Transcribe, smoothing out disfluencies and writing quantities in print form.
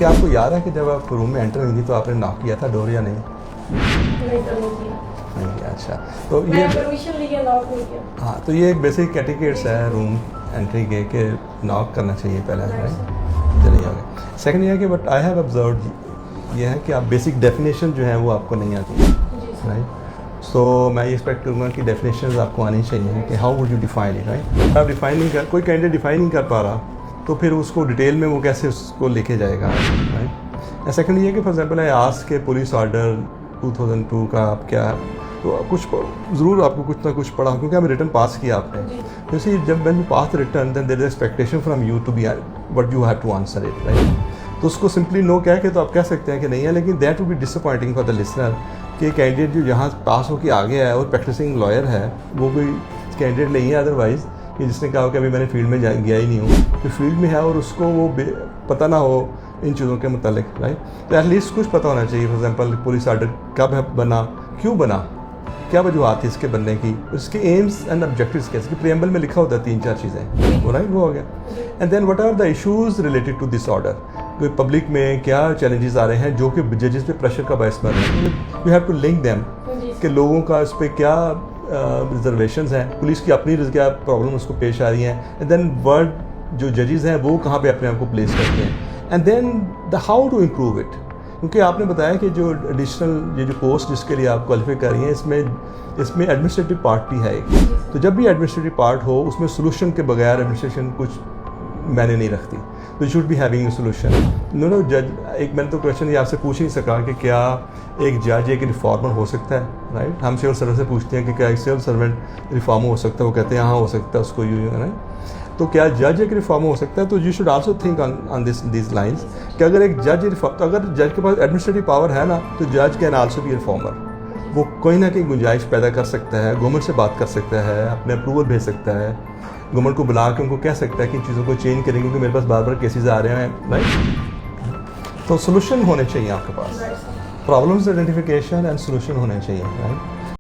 क्या आपको याद है कि जब आप रूम में एंटर हुई थी तो आपने नॉक किया था डोर या नहीं? नहीं तो नहीं किया। नहीं किया, अच्छा। तो मैं ये परमिशन लिया, नॉक नहीं किया। हाँ, तो ये एक बेसिक कैटेगरीज है रूम एंट्री के कि नॉक करना चाहिए पहले, राइट? चलिए आगे। सेकंड ये है कि बट आई हैव ऑब्जर्व्ड ये है कि आप बेसिक डेफिनेशन जो है वो आपको नहीं आती है, राइट? सो मैं ये एक्सपेक्ट करूँगा कि डेफिनेशन आपको आनी चाहिए कि how would you define it, right? आप डिफाइन नहीं कर, कोई कैंडिडेट डिफाइन नहीं कर पा रहा तो फिर उसको डिटेल में वो कैसे उसको लेके जाएगा, राइट? या सेकंड ये है कि फॉर एग्जांपल है आज के पुलिस ऑर्डर 2002 का आप क्या तो कुछ ज़रूर आपको कुछ ना कुछ पढ़ा क्योंकि हमें रिटर्न पास किया आपने। जैसे जब when you pass return then there is expectation from you to be what you have to answer it, right? तो उसको सिंपली नो कह के तो आप कह सकते हैं कि नहीं है, लेकिन that would be disappointing for the listener कि कैंडिडेट जो यहाँ पास होकर आ गया है और प्रैक्टिसिंग लॉयर है वो कोई कैंडिडेट नहीं है अदरवाइज़ कि जिसने कहा कि अभी मैंने फील्ड में गया ही नहीं हूँ, तो फील्ड में है और उसको वो पता ना हो इन चीज़ों के मुतालिक, राइट? तो एटलीस्ट कुछ पता होना चाहिए। फॉर एग्जांपल पुलिस ऑर्डर कब बना, क्यों बना, क्या वजूहत थी इसके बनने की, उसके एम्स एंड ऑब्जेक्टिव्स क्या, इसके प्रीएम्बल में लिखा होता है 3-4 चीज़ें, वो राइट वो हो गया। And then what are the issues related to this order, कोई पब्लिक में क्या चैलेंजेस आ रहे हैं जो कि जजेस पे प्रेशर का बायस बन रहे हैं, you have to link them कि लोगों का इस पर क्या रिजर्वेशंस हैं, पुलिस की अपनी क्या प्रॉब्लम उसको पेश आ रही हैं, एंड देन वर्ड जो जजेस हैं वो कहाँ पे अपने आप को प्लेस करते हैं, and then the how to improve it. क्योंकि आपने बताया कि जो एडिशनल ये जो पोस्ट जिसके लिए आप क्वालिफाई कर रही हैं इसमें एडमिनिस्ट्रेटिव पार्ट भी है एक। तो जब भी एडमिनिस्ट्रेटिव पार्ट हो उसमें सोल्यूशन के बगैर एडमिनिस्ट्रेशन कुछ मैंने नहीं रखती, तो you should be having a solution. No जज एक मैंने तो क्वेश्चन ये आपसे पूछ ही नहीं सका कि क्या एक जज एक रिफॉर्मर हो सकता है, राइट? हम सिविल सर्वेंट से पूछते हैं कि क्या एक सिविल सर्वेंट रिफॉर्मर हो सकता है, वो कहते हैं हाँ हो सकता है, उसको यू राइट। तो क्या जज एक रिफॉर्मर हो सकता है? तो you should also think on this lines कि अगर एक जज तो अगर जज के पास एडमिनिस्ट्रेटिव पावर है ना तो जज कैन आल्सो बी रिफॉर्मर। वो कोई ना कोई गुंजाइश पैदा कर सकता है, गवर्नमेंट से बात कर सकता है, अपने अप्रूवल भेज सकता है, गवर्नमेंट को बुला के उनको कह सकता है कि चीज़ों को चेंज करेंगे क्योंकि मेरे पास बार बार केसेस आ रहे हैं, राइट? तो सोल्यूशन होने चाहिए आपके पास, प्रॉब्लम्स आइडेंटिफिकेशन एंड सोल्यूशन होने चाहिए, राइट?